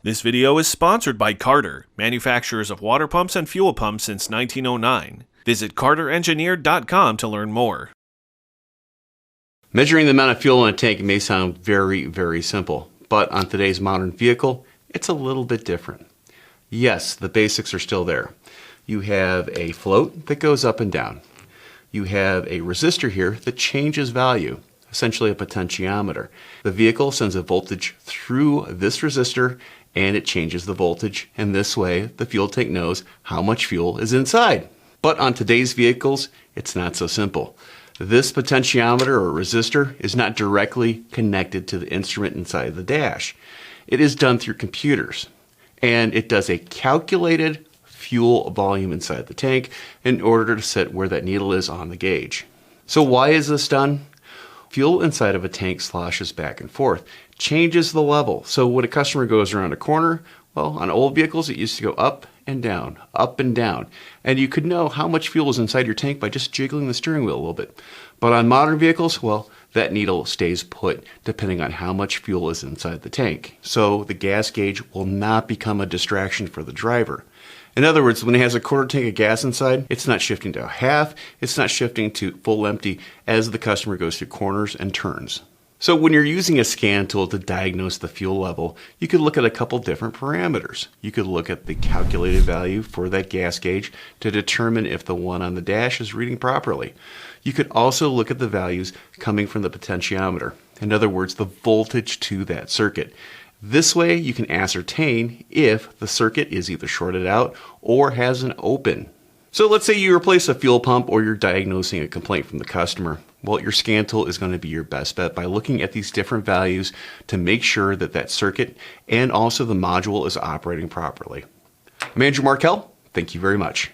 This video is sponsored by Carter, manufacturers of water pumps and fuel pumps since 1909. Visit carterengineered.com to learn more. Measuring the amount of fuel in a tank may sound very simple, but on today's modern vehicle, it's a little bit different. Yes, the basics are still there. You have a float that goes up and down. You have a resistor here that changes value, essentially a potentiometer. The vehicle sends a voltage through this resistor and it changes the voltage, and this way the fuel tank knows how much fuel is inside. But on today's vehicles, it's not so simple. This potentiometer or resistor is not directly connected to the instrument inside the dash. It is done through computers, and it does a calculated fuel volume inside the tank in order to set where that needle is on the gauge. So why is this done? Fuel inside of a tank sloshes back and forth, changes the level. So when a customer goes around a corner, well, on old vehicles, it used to go up and down, up and down. And you could know how much fuel is inside your tank by just jiggling the steering wheel a little bit. But on modern vehicles, well, that needle stays put depending on how much fuel is inside the tank. So the gas gauge will not become a distraction for the driver. In other words, when it has a quarter tank of gas inside, it's not shifting to a half, it's not shifting to full empty as the customer goes through corners and turns. So when you're using a scan tool to diagnose the fuel level, you could look at a couple different parameters. You could look at the calculated value for that gas gauge to determine if the one on the dash is reading properly. You could also look at the values coming from the potentiometer. In other words, the voltage to that circuit. This way you can ascertain if the circuit is either shorted out or has an open. So let's say you replace a fuel pump or you're diagnosing a complaint from the customer. Well, your scan tool is going to be your best bet by looking at these different values to make sure that that circuit and also the module is operating properly. I'm Andrew Markel. Thank you very much.